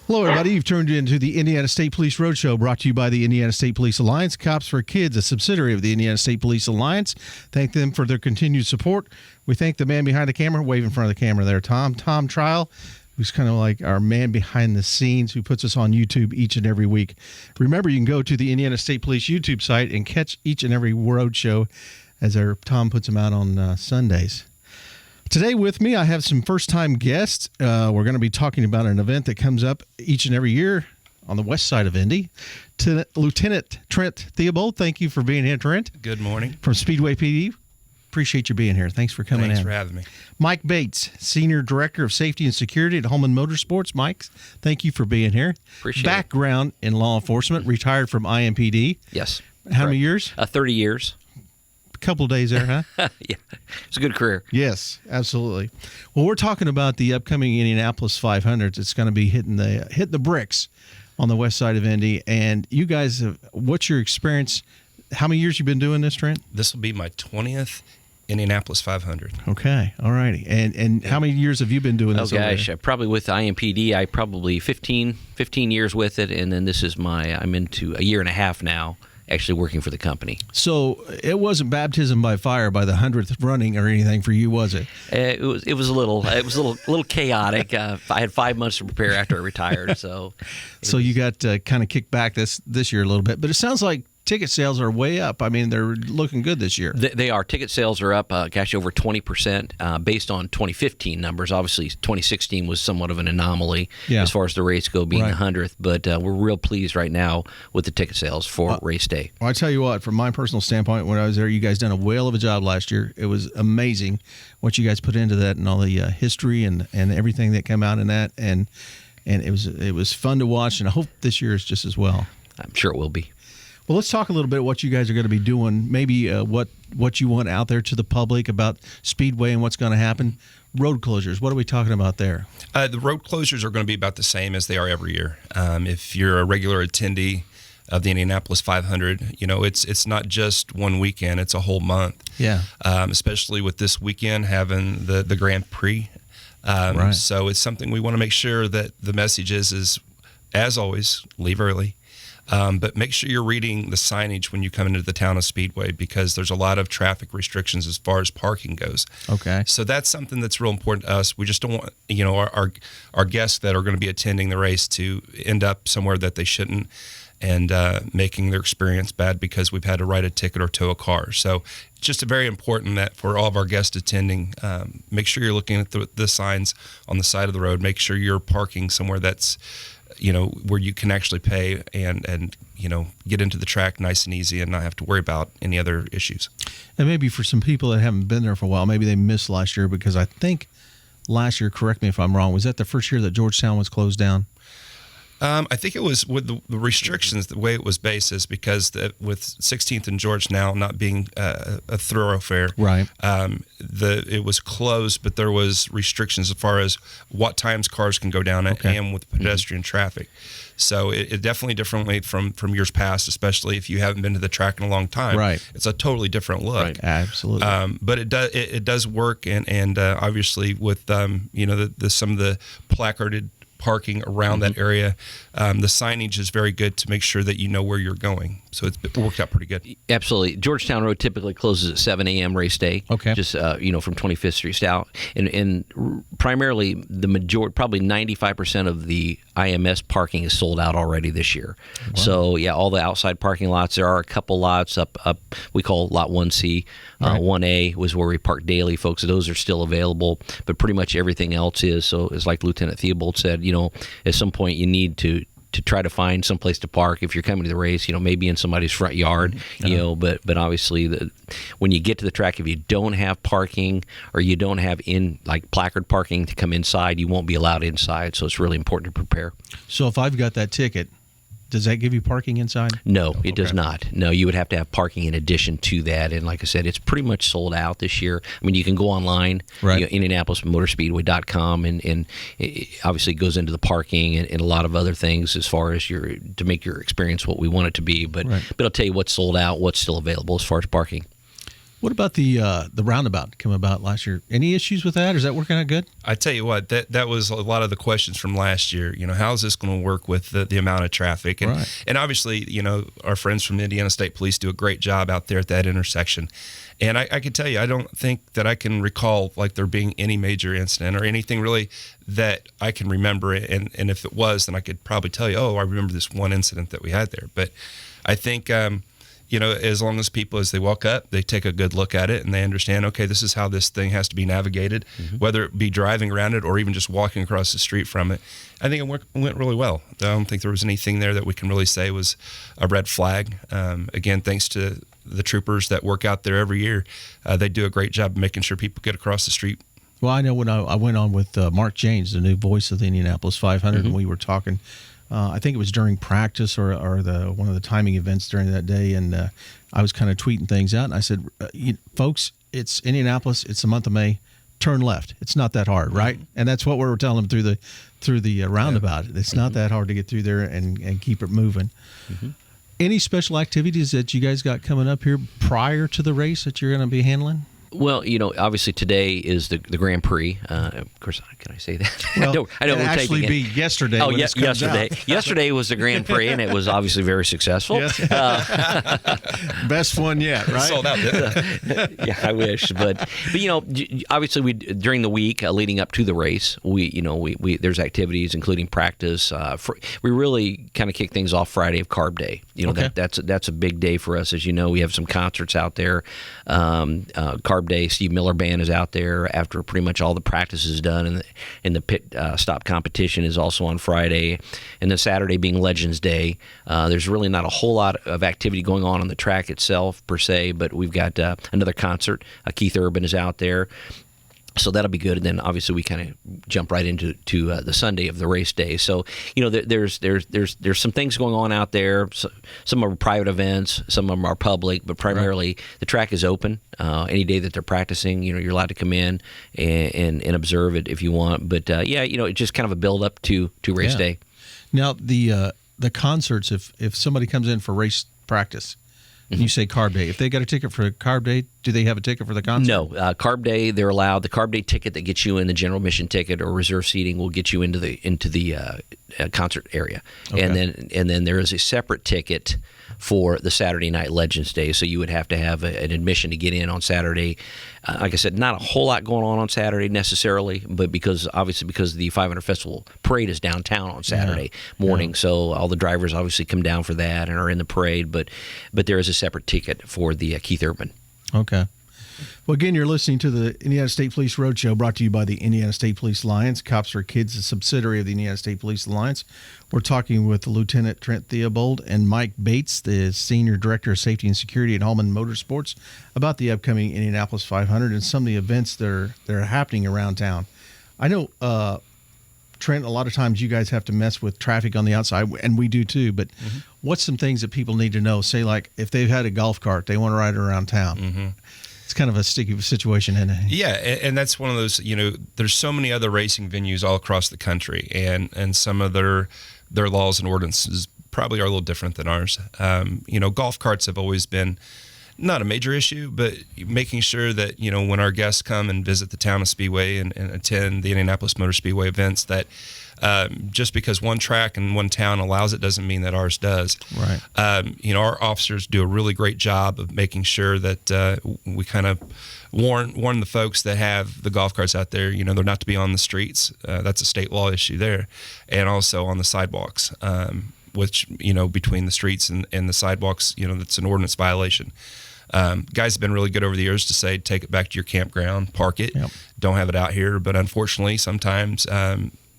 Hello, everybody. You've turned into the Indiana State Police Roadshow, brought to you by the Indiana State Police Alliance. Cops for Kids, a subsidiary of the Indiana State Police Alliance. Thank them for their continued support. We thank the man behind the camera, wave in front of the camera there, Tom Trial, who's kind of like our man behind the scenes, who puts us on YouTube each and every week. Remember, you can go to the Indiana State Police YouTube site and catch each and every Roadshow as Tom puts them out on Sundays. Today with me, I have some first-time guests. We're going to be talking about an event that comes up each and every year on the west side of Indy. Lieutenant Trent Theobald, thank you for being here, Trent. Good morning. From Speedway PD. Appreciate you being here. Thanks for coming in. Thanks for having me. Mike Bates, Senior Director of Safety and Security at Holman Motorsports. Mike, thank you for being here. Appreciate it. Background in law enforcement, retired from IMPD. Yes. How many years? 30 years. Couple of days there, huh? Yeah, it's a good career. Yes, absolutely. Well, we're talking about the upcoming Indianapolis 500s. It's going to be hitting the bricks on the west side of Indy. And you guys, what's your experience? How many years you been doing this, Trent? This will be my 20th Indianapolis 500. Okay, all righty. And how many years have you been doing this? Oh gosh, probably with IMPD, I probably 15 years with it, and then this is I'm into a year and a half now, actually working for the company. So it wasn't baptism by fire by the 100th running or anything for you, was it? It was a little chaotic. I had 5 months to prepare after I retired, so you got kind of kicked back this year a little bit. But it sounds like ticket sales are way up. I mean, they're looking good this year. They are. Ticket sales are up, over 20% based on 2015 numbers. Obviously, 2016 was somewhat of an anomaly as far as the race go, being the 100th. But we're real pleased right now with the ticket sales for race day. Well, I tell you what, from my personal standpoint, when I was there, you guys done a whale of a job last year. It was amazing what you guys put into that and all the history and everything that came out in that. And it was fun to watch, and I hope this year is just as well. I'm sure it will be. Well, let's talk a little bit what you guys are going to be doing, maybe what you want out there to the public about Speedway and what's going to happen. Road closures, what are we talking about there? The road closures are going to be about the same as they are every year. If you're a regular attendee of the Indianapolis 500, it's not just one weekend, it's a whole month. Yeah. Especially with this weekend having the Grand Prix. Right. So it's something we want to make sure that the message is, as always, leave early. But make sure you're reading the signage when you come into the town of Speedway, because there's a lot of traffic restrictions as far as parking goes. Okay. So that's something that's real important to us. We just don't want, our guests that are going to be attending the race to end up somewhere that they shouldn't, and making their experience bad because we've had to write a ticket or tow a car. So it's just very important that for all of our guests attending, make sure you're looking at the signs on the side of the road. Make sure you're parking somewhere that's where you can actually pay and get into the track nice and easy and not have to worry about any other issues. And maybe for some people that haven't been there for a while, maybe they missed last year, because I think last year, correct me if I'm wrong, was that the first year that Georgetown was closed down? I think it was with the restrictions, the way it was based is because with 16th and George now not being a thoroughfare, right? It was closed, but there was restrictions as far as what times cars can go down and with pedestrian traffic. So it definitely differently from years past, especially if you haven't been to the track in a long time. Right. It's a totally different look. Right. Absolutely. But it does work, and obviously with some of the placarded parking around that area, the signage is very good to make sure that you know where you're going. So it worked out pretty good. Absolutely. Georgetown Road typically closes at 7 a.m. race day. Okay. Just, from 25th Street south. And primarily, the majority, probably 95% of the IMS parking is sold out already this year. Wow. So, yeah, all the outside parking lots, there are a couple lots up we call Lot 1C. Right. 1A was where we park daily, folks. Those are still available, but pretty much everything else is. So it's like Lieutenant Theobald said, at some point you need to try to find some place to park if you're coming to the race, maybe in somebody's front yard, but obviously when you get to the track, if you don't have parking or you don't have placard parking to come inside, you won't be allowed inside. So it's really important to prepare. So if I've got that ticket, does that give you parking inside? No, it does not. No, you would have to have parking in addition to that. And like I said, it's pretty much sold out this year. I mean, you can go online, right. IndianapolisMotorspeedway.com, and it obviously goes into the parking and a lot of other things as far as to make your experience what we want it to be. But I'll tell you what's sold out, what's still available as far as parking. What about the roundabout come about last year? Any issues with that? Is that working out good? I tell you what, that was a lot of the questions from last year. How is this going to work with the amount of traffic? And, right. and obviously, our friends from Indiana State Police do a great job out there at that intersection. And I can tell you, I don't think that I can recall like there being any major incident or anything really that I can remember. And if it was, then I could probably tell you, I remember this one incident that we had there. But I think, as long as people, as they walk up, they take a good look at it and they understand, okay, this is how this thing has to be navigated, whether it be driving around it or even just walking across the street from it. I think it went really well. I don't think there was anything there that we can really say was a red flag. Again, thanks to the troopers that work out there every year. They do a great job of making sure people get across the street. Well, I know when I went on with Mark James, the new voice of the Indianapolis 500, and we were talking. I think it was during practice or one of the timing events during that day, and I was kind of tweeting things out, and I said, folks, it's Indianapolis, it's the month of May, turn left. It's not that hard, right? And that's what we were telling them through the roundabout. It's not that hard to get through there and keep it moving. Any special activities that you guys got coming up here prior to the race that you're going to be handling? Well, obviously today is the Grand Prix. Of course, can I say that? Well, I know it'll actually be yesterday. Oh, when this comes yesterday. out. Yesterday was the Grand Prix, and it was obviously very successful. Yes. Best one yet, right? Sold out, didn't it? Yeah, I wish, but obviously we during the week leading up to the race, we there's activities including practice. We really kind of kick things off Friday of Carb Day. Okay. That's a big day for us. As you know, we have some concerts out there. Carb Day, Steve Miller Band is out there after pretty much all the practice is done, and the pit stop competition is also on Friday, and then Saturday being Legends Day. There's really not a whole lot of activity going on the track itself per se, but we've got another concert. Keith Urban is out there. So that'll be good, and then obviously we kind of jump right into the Sunday of the race day. So there's some things going on out there. So, some are private events, some of them are public, but primarily the track is open. Any day that they're practicing, you're allowed to come in and observe it if you want. But it's just kind of a build up to race day. Now the concerts, if somebody comes in for race practice. And you say Carb Day. If they got a ticket for Carb Day, do they have a ticket for the concert? No. Carb Day, they're allowed. The Carb Day ticket that gets you in the general admission ticket or reserve seating will get you into the concert area. Okay. And then there is a separate ticket for the Saturday Night Legends Day. So you would have to have an admission to get in on Saturday. Like I said, not a whole lot going on Saturday necessarily, but because the 500 Festival Parade is downtown on Saturday morning, so all the drivers obviously come down for that and are in the parade, but there is a separate ticket for the Keith Urban. Okay. Well, again, you're listening to the Indiana State Police Roadshow, brought to you by the Indiana State Police Alliance. Cops for Kids, a subsidiary of the Indiana State Police Alliance. We're talking with Lieutenant Trent Theobald and Mike Bates, the Senior Director of Safety and Security at Hallman Motorsports, about the upcoming Indianapolis 500 and some of the events that are happening around town. I know, Trent, a lot of times you guys have to mess with traffic on the outside, and we do too, but what's some things that people need to know? Say, like, if they've had a golf cart, they want to ride it around town. It's kind of a sticky situation, isn't it? Yeah, and that's one of those, there's so many other racing venues all across the country, and some of their laws and ordinances probably are a little different than ours. Golf carts have always been not a major issue, but making sure that, when our guests come and visit the town of Speedway and attend the Indianapolis Motor Speedway events, that just because one track and one town allows it doesn't mean that ours does. Right. Our officers do a really great job of making sure that we kind of warn the folks that have the golf carts out there, they're not to be on the streets. That's a state law issue there. And also on the sidewalks, which, between the streets and the sidewalks, that's an ordinance violation. Guys have been really good over the years to say, take it back to your campground, park it, don't have it out here. But unfortunately, sometimes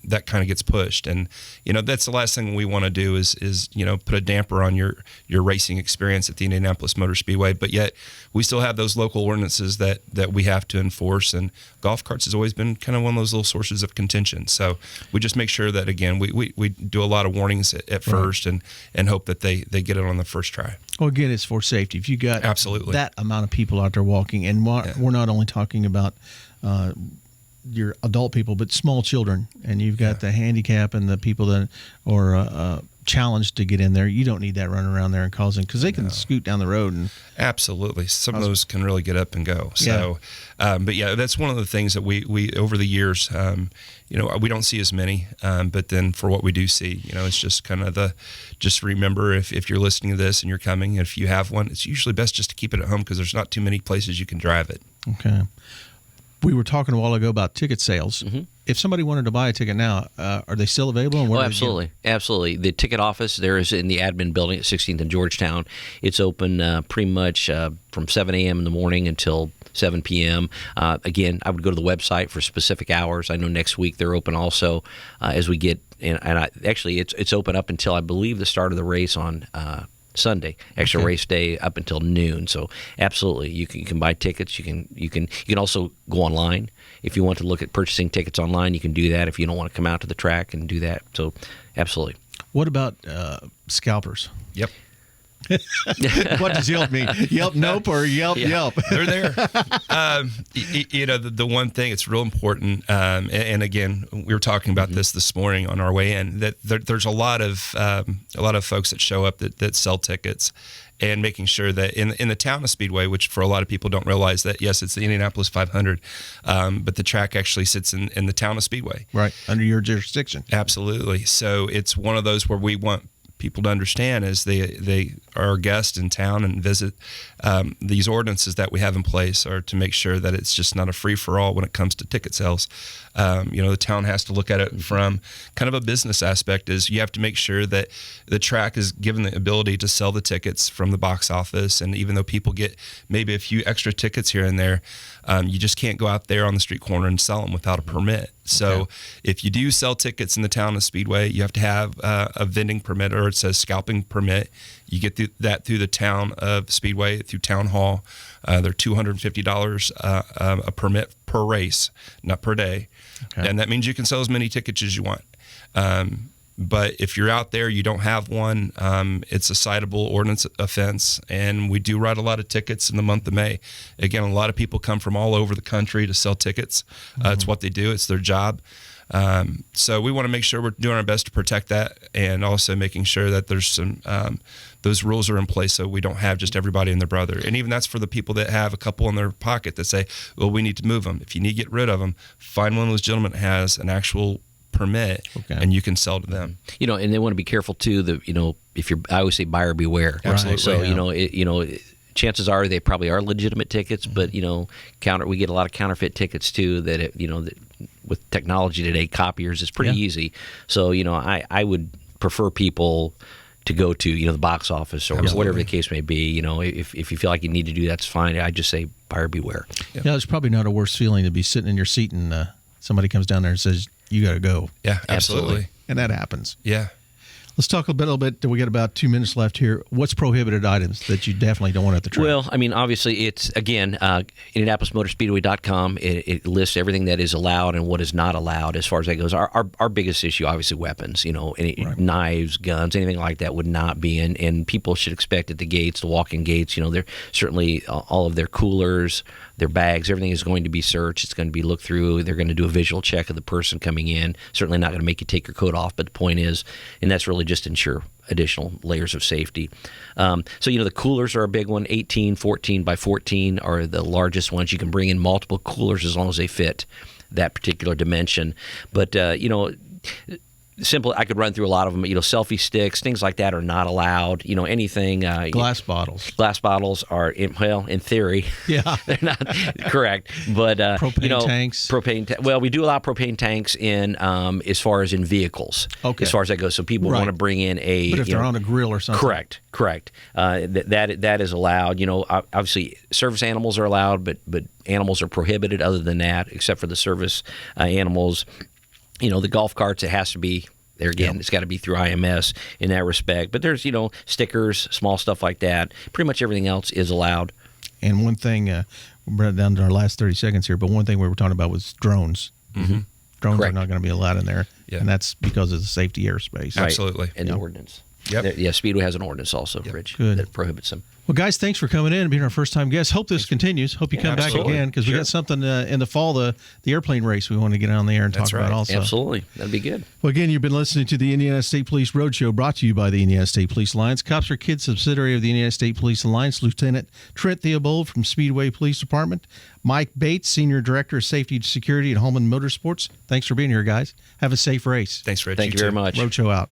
that kind of gets pushed. And, that's the last thing we want to do is put a damper on your racing experience at the Indianapolis Motor Speedway. But yet we still have those local ordinances that we have to enforce. And golf carts has always been kind of one of those little sources of contention. So we just make sure that, again, we do a lot of warnings at first and hope that they get it on the first try. Well, again, it's for safety. If you got absolutely that amount of people out there walking, and we're not only talking about your adult people, but small children, and you've got the handicap and the people that or challenged to get in there. You don't need that running around there and causing, because they can scoot down the road and absolutely, some of those can really get up and go. So, but yeah, that's one of the things that we over the years, we don't see as many, but then for what we do see, it's just kind of just remember if you're listening to this and you're coming, if you have one, it's usually best just to keep it at home because there's not too many places you can drive it. Okay. We were talking a while ago about ticket sales. Mm-hmm. If somebody wanted to buy a ticket now, are they still available? And absolutely. Absolutely. The ticket office there is in the admin building at 16th and Georgetown. It's open pretty much from 7 a.m. in the morning until 7 p.m. Again, I would go to the website for specific hours. I know next week they're open also as we get in. And actually, it's open up until, I believe, the start of the race on Sunday, extra race day up until noon. So absolutely, you can buy tickets. You can also go online if you want to look at purchasing tickets online. You can do that if you don't want to come out to the track and do that. So absolutely. What about scalpers? Yep. What does Yelp mean? Yelp nope or Yelp Yelp? They're there. The one thing, it's real important, and again, we were talking about this morning on our way in, that there's a lot of folks that show up that sell tickets, and making sure that in the town of Speedway, which for a lot of people don't realize that, yes, it's the Indianapolis 500, but the track actually sits in the town of Speedway. Right, under your jurisdiction. Absolutely. So it's one of those where we want people to understand as they are a guest in town and visit, these ordinances that we have in place are to make sure that it's just not a free-for-all when it comes to ticket sales. The town has to look at it from kind of a business aspect, is you have to make sure that the track is given the ability to sell the tickets from the box office, and even though people get maybe a few extra tickets here and there, you just can't go out there on the street corner and sell them without a permit. So if you do sell tickets in the town of Speedway, you have to have a vending permit, or it says scalping permit. You get that through the town of Speedway, through Town Hall. They're $250 a permit per race, not per day. Okay. And that means you can sell as many tickets as you want. But if you're out there, you don't have one, it's a citable ordinance offense, and we do write a lot of tickets in the month of May. Again, a lot of people come from all over the country to sell tickets. It's what they do. It's their job. So we want to make sure we're doing our best to protect that, and also making sure that there's some those rules are in place so we don't have just everybody and their brother. And even that's for the people that have a couple in their pocket that say, well, we need to move them. If you need to get rid of them, find one of those gentlemen that has an actual permit, and you can sell to them. And they want to be careful too. I always say buyer beware. Absolutely. So chances are they probably are legitimate tickets, but we get a lot of counterfeit tickets too. That with technology today, copiers is pretty easy. So I would prefer people to go to the box office or whatever the case may be. If you feel like you need to do that's fine. I just say buyer beware. Yeah, it's probably not a worse feeling to be sitting in your seat and somebody comes down there and says, you got to go. Yeah, absolutely. And that happens. Yeah. Let's talk a little bit. We got about 2 minutes left here. What's prohibited items that you definitely don't want at the track? Well, obviously, it's, again, IndianapolisMotorspeedway.com. It lists everything that is allowed and what is not allowed as far as that goes. Our biggest issue, obviously, weapons. Knives, guns, anything like that would not be in. And people should expect at the gates, the walk-in gates, they're certainly all of their coolers, their bags, everything is going to be searched. It's going to be looked through. They're going to do a visual check of the person coming in. Certainly not going to make you take your coat off, but the point is, and that's really just ensure additional layers of safety. The coolers are a big one. 18, 14 by 14 are the largest ones. You can bring in multiple coolers as long as they fit that particular dimension. But, simple, I could run through a lot of them. Selfie sticks, things like that are not allowed. Anything. Glass bottles. Glass bottles are, in theory, they're not correct. But propane tanks. Well, we do allow propane tanks in as far as in vehicles. Okay. As far as that goes, so people want to bring in a. But if they're on a grill or something. Correct. That is allowed. Obviously, service animals are allowed, but animals are prohibited. Other than that, except for the service animals. The golf carts, it has to be there again. It's got to be through IMS in that respect. But there's, stickers, small stuff like that. Pretty much everything else is allowed. And one thing, we're running down to our last 30 seconds here, but one thing we were talking about was drones. Mm-hmm. Drones are not going to be allowed in there. Yeah. And that's because of the safety airspace. Absolutely. And the ordinance. Yep. Yeah, Speedway has an ordinance also, Rich, Good. that prohibits them. Well, guys, thanks for coming in and being our first-time guest. Hope this continues. Hope you come back absolutely. again because we Sure. got something in the fall, the airplane race we want to get on the air and That's talk about right. also. Absolutely. That'd be good. Well, again, you've been listening to the Indiana State Police Roadshow, brought to you by the Indiana State Police Alliance. Cops for Kids, subsidiary of the Indiana State Police Alliance. Lieutenant Trent Theobald from Speedway Police Department. Mike Bates, Senior Director of Safety, Security, and Home and Motorsports. Thanks for being here, guys. Have a safe race. Thanks, Rich. Thank you very too. much. Roadshow out.